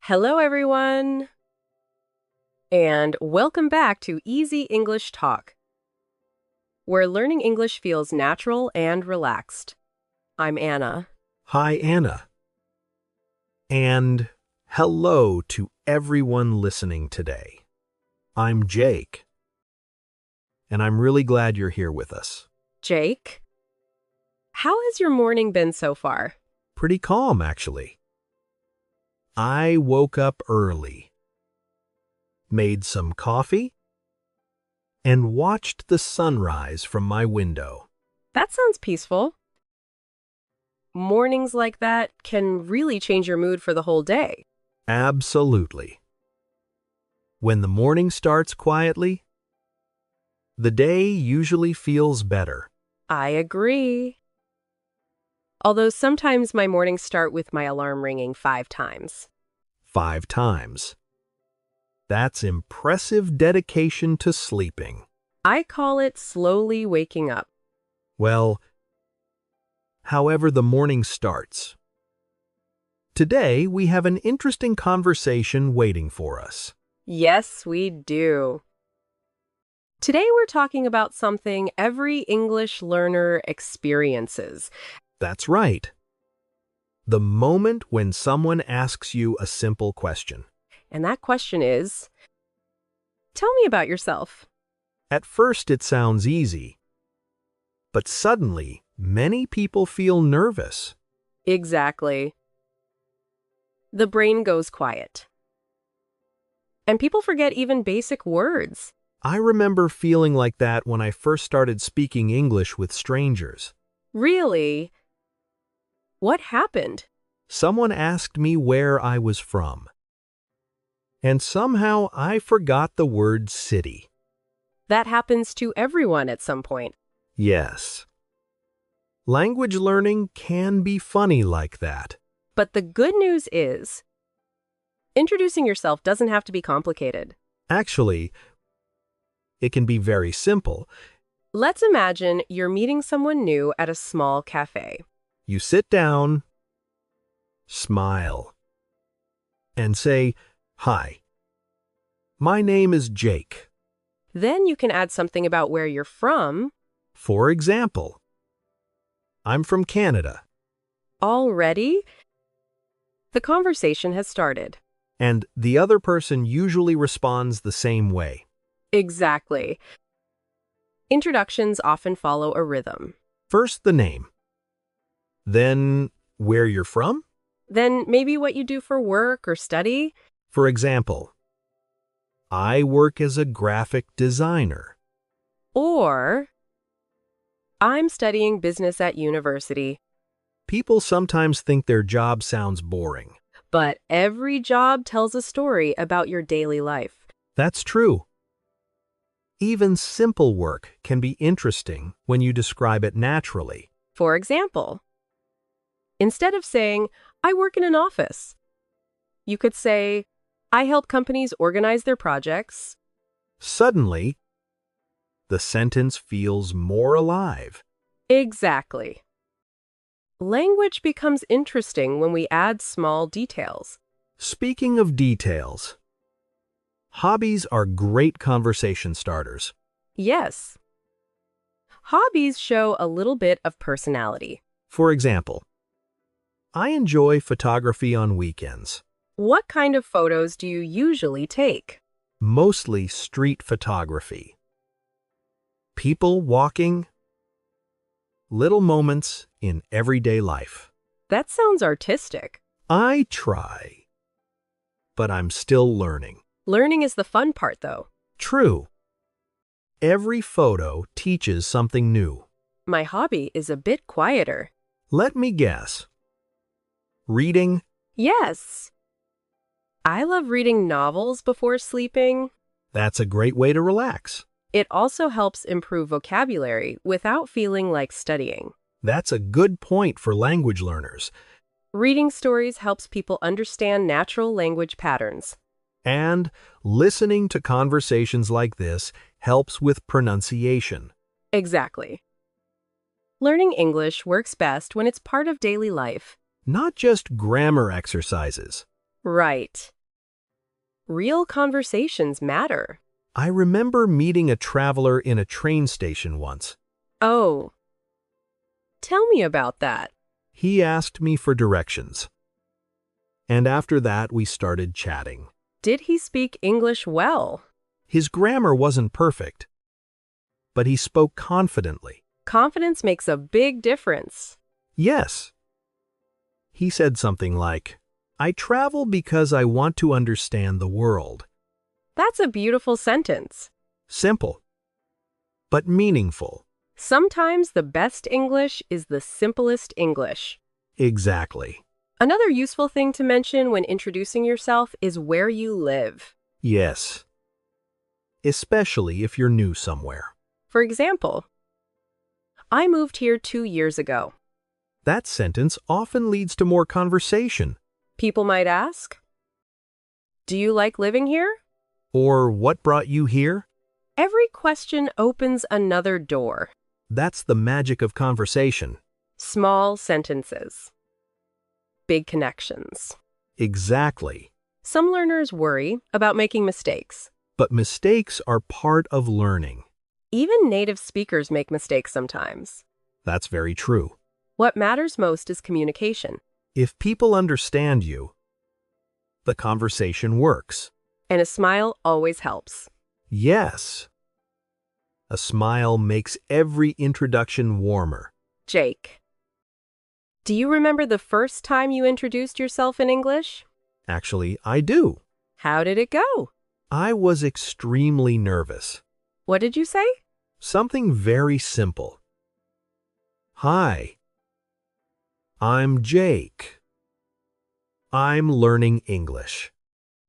Hello, everyone, and welcome back to Easy English Talk, where learning English feels natural and relaxed. I'm Anna. Hi, Anna. And hello to everyone listening today. I'm Jake, and I'm really glad you're here with us. Jake, how has your morning been so far? Pretty calm, actually. I woke up early, made some coffee, and watched the sunrise from my window. That sounds peaceful. Mornings like that can really change your mood for the whole day. Absolutely. When the morning starts quietly, the day usually feels better. I agree. Although sometimes my mornings start with my alarm ringing 5 times. 5 times. That's impressive dedication to sleeping. I call it slowly waking up. Well, however the morning starts. Today, we have an interesting conversation waiting for us. Yes, we do. Today we're talking about something every English learner experiences. That's right. The moment when someone asks you a simple question. And that question is, tell me about yourself. At first, it sounds easy. But suddenly, many people feel nervous. Exactly. The brain goes quiet. And people forget even basic words. I remember feeling like that when I first started speaking English with strangers. Really? What happened? Someone asked me where I was from. And somehow I forgot the word city. That happens to everyone at some point. Yes. Language learning can be funny like that. But the good news is, introducing yourself doesn't have to be complicated. Actually, it can be very simple. Let's imagine you're meeting someone new at a small cafe. You sit down, smile, and say, "Hi, my name is Jake." Then you can add something about where you're from. For example, I'm from Canada. Already? The conversation has started. And the other person usually responds the same way. Exactly. Introductions often follow a rhythm. First, the name. Then, where you're from? Then maybe what you do for work or study. For example, I work as a graphic designer. Or, I'm studying business at university. People sometimes think their job sounds boring. But every job tells a story about your daily life. That's true. Even simple work can be interesting when you describe it naturally. For example, instead of saying, I work in an office, you could say, I help companies organize their projects. Suddenly, the sentence feels more alive. Exactly. Language becomes interesting when we add small details. Speaking of details, hobbies are great conversation starters. Yes. Hobbies show a little bit of personality. For example, I enjoy photography on weekends. What kind of photos do you usually take? Mostly street photography. People walking, little moments in everyday life. That sounds artistic. I try, but I'm still learning. Learning is the fun part, though. True. Every photo teaches something new. My hobby is a bit quieter. Let me guess. Reading? Yes. I love reading novels before sleeping. That's a great way to relax. It also helps improve vocabulary without feeling like studying. That's a good point for language learners. Reading stories helps people understand natural language patterns. And listening to conversations like this helps with pronunciation. Exactly. Learning English works best when it's part of daily life. Not just grammar exercises. Right. Real conversations matter. I remember meeting a traveler in a train station once. Oh, tell me about that. He asked me for directions. And after that, we started chatting. Did he speak English well? His grammar wasn't perfect, but he spoke confidently. Confidence makes a big difference. Yes. He said something like, I travel because I want to understand the world. That's a beautiful sentence. Simple, but meaningful. Sometimes the best English is the simplest English. Exactly. Another useful thing to mention when introducing yourself is where you live. Yes. Especially if you're new somewhere. For example, I moved here 2 years ago. That sentence often leads to more conversation. People might ask, do you like living here? Or what brought you here? Every question opens another door. That's the magic of conversation. Small sentences. Big connections. Exactly. Some learners worry about making mistakes. But mistakes are part of learning. Even native speakers make mistakes sometimes. That's very true. What matters most is communication. If people understand you, the conversation works. And a smile always helps. Yes. A smile makes every introduction warmer. Jake, do you remember the first time you introduced yourself in English? Actually, I do. How did it go? I was extremely nervous. What did you say? Something very simple. Hi. I'm Jake. I'm learning English.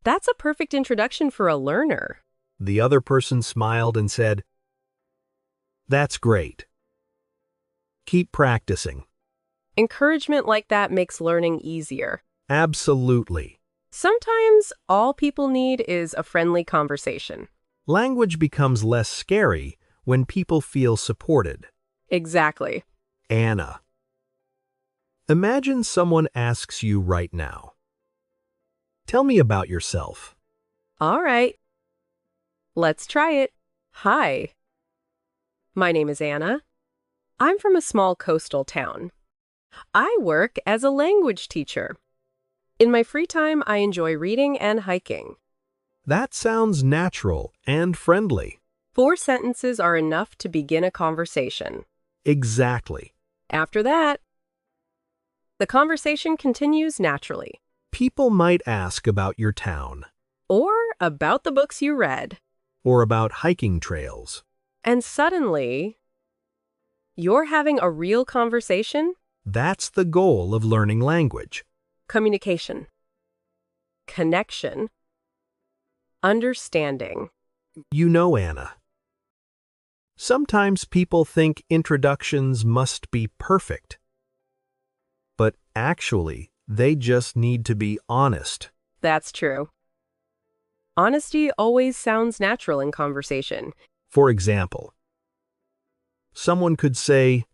That's a perfect introduction for a learner. The other person smiled and said, That's great. Keep practicing. Encouragement like that makes learning easier. Absolutely. Sometimes all people need is a friendly conversation. Language becomes less scary when people feel supported. Exactly. Anna. Imagine someone asks you right now, Tell me about yourself. All right. Let's try it. Hi. My name is Anna. I'm from a small coastal town. I work as a language teacher. In my free time, I enjoy reading and hiking. That sounds natural and friendly. 4 sentences are enough to begin a conversation. Exactly. After that, the conversation continues naturally. People might ask about your town. Or about the books you read. Or about hiking trails. And suddenly, you're having a real conversation. That's the goal of learning language. Communication. Connection. Understanding. You know, Anna. Sometimes people think introductions must be perfect. But actually, they just need to be honest. That's true. Honesty always sounds natural in conversation. For example, someone could say,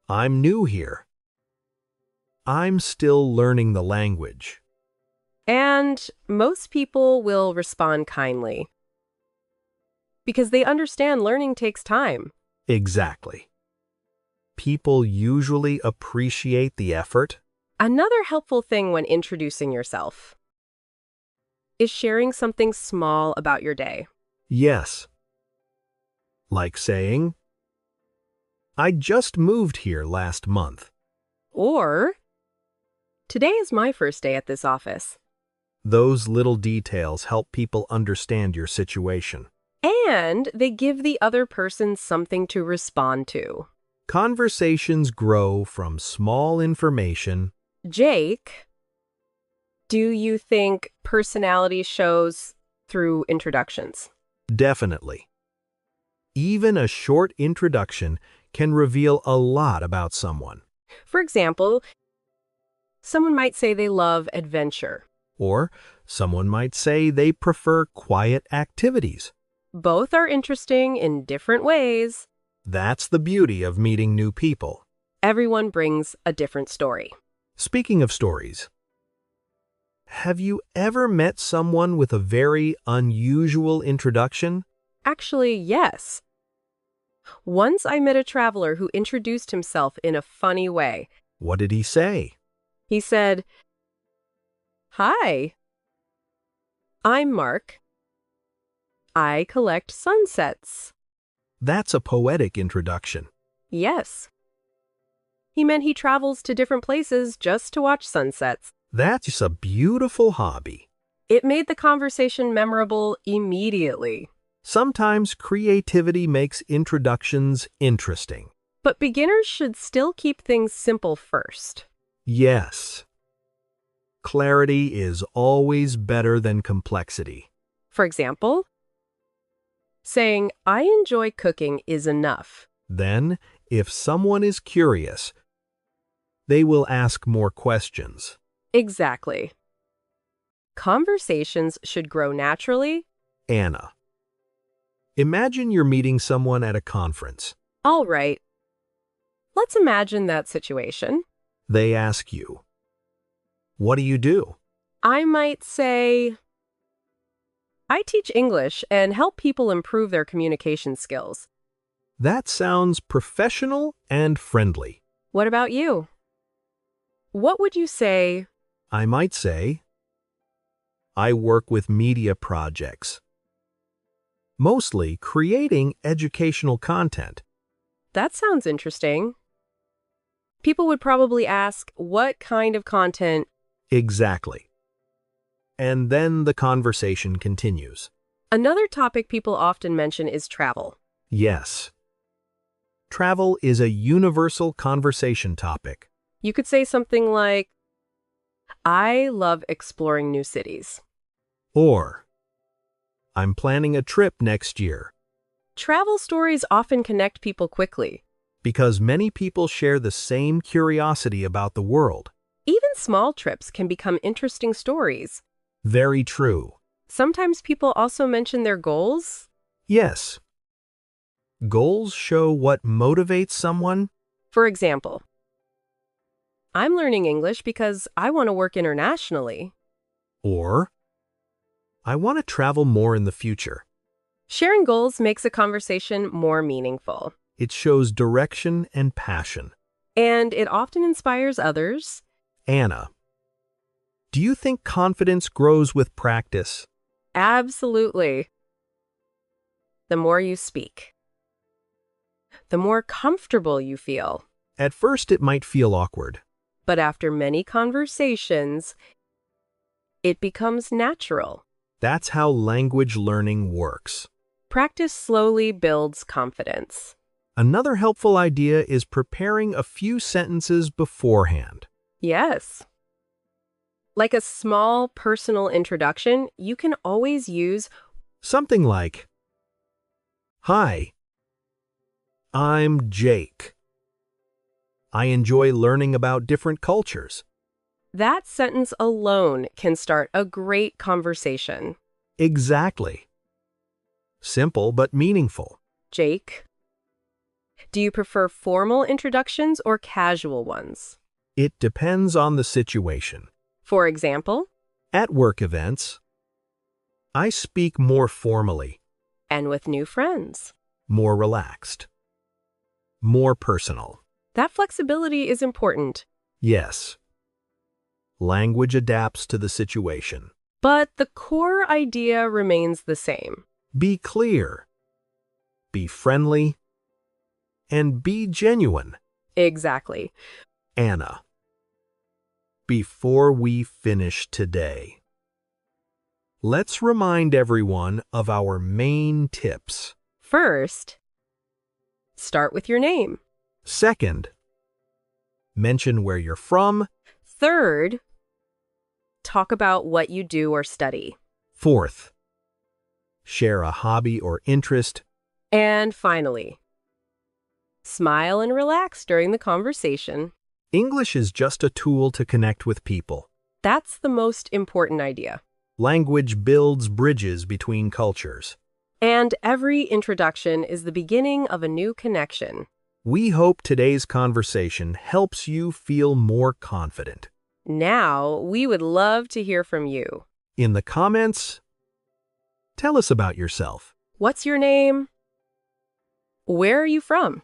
I'm new here. I'm still learning the language. And most people will respond kindly. Because they understand learning takes time. Exactly. People usually appreciate the effort. Another helpful thing when introducing yourself is sharing something small about your day. Yes. Like saying, I just moved here last month. Or, today is my first day at this office. Those little details help people understand your situation. And they give the other person something to respond to. Conversations grow from small information. Jake, do you think personality shows through introductions? Definitely. Even a short introduction can reveal a lot about someone. For example, someone might say they love adventure. Or someone might say they prefer quiet activities. Both are interesting in different ways. That's the beauty of meeting new people. Everyone brings a different story. Speaking of stories, Have you ever met someone with a very unusual introduction? Actually, yes. Once I met a traveler who introduced himself in a funny way. What did he say? He said, "Hi, I'm Mark. I collect sunsets." That's a poetic introduction. Yes. He meant he travels to different places just to watch sunsets. That's a beautiful hobby. It made the conversation memorable immediately. Sometimes creativity makes introductions interesting. But beginners should still keep things simple first. Yes. Clarity is always better than complexity. For example, saying, "I enjoy cooking" is enough. Then, if someone is curious, they will ask more questions. Exactly. Conversations should grow naturally. Anna. Imagine you're meeting someone at a conference. All right. Let's imagine that situation. They ask you, "What do you do?" I might say, "I teach English and help people improve their communication skills." That sounds professional and friendly. What about you? What would you say? I might say, "I work with media projects, mostly creating educational content." That sounds interesting. People would probably ask, what kind of content? Exactly. And then the conversation continues. Another topic people often mention is travel. Yes. Travel is a universal conversation topic. You could say something like, "I love exploring new cities." Or, "I'm planning a trip next year." Travel stories often connect people quickly. Because many people share the same curiosity about the world. Even small trips can become interesting stories. Very true. Sometimes people also mention their goals. Yes. Goals show what motivates someone. For example, "I'm learning English because I want to work internationally." Or, "I want to travel more in the future." Sharing goals makes a conversation more meaningful. It shows direction and passion. And it often inspires others. Anna, do you think confidence grows with practice? Absolutely. The more you speak, the more comfortable you feel. At first, it might feel awkward. But after many conversations, it becomes natural. That's how language learning works. Practice slowly builds confidence. Another helpful idea is preparing a few sentences beforehand. Yes. Like a small personal introduction, you can always use Something like, "Hi, I'm Jake. I enjoy learning about different cultures." that sentence alone can start a great conversation. Exactly. Simple but meaningful. Jake, do you prefer formal introductions or casual ones? It depends on the situation. For example, At work events, I speak more formally, and with new friends. more relaxed, more personal. That flexibility is important. Yes. Language adapts to the situation. But the core idea remains the same. Be clear, be friendly, and be genuine. Exactly. Anna, before we finish today, let's remind everyone of our main tips. First, start with your name. Second, mention where you're from. Third, talk about what you do or study. Fourth, share a hobby or interest. And finally, smile and relax during the conversation. English is just a tool to connect with people. That's the most important idea. Language builds bridges between cultures. And every introduction is the beginning of a new connection. We hope today's conversation helps you feel more confident. Now, we would love to hear from you. In the comments, tell us about yourself. What's your name? Where are you from?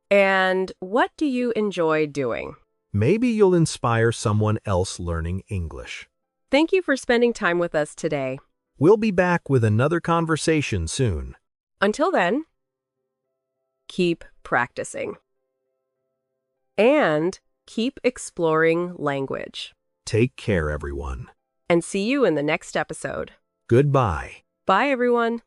And what do you enjoy doing? Maybe you'll inspire someone else learning English. Thank you for spending time with us today. We'll be back with another conversation soon. Until then, keep practicing. And keep exploring language. Take care, everyone. And see you in the next episode. Goodbye. Bye, everyone.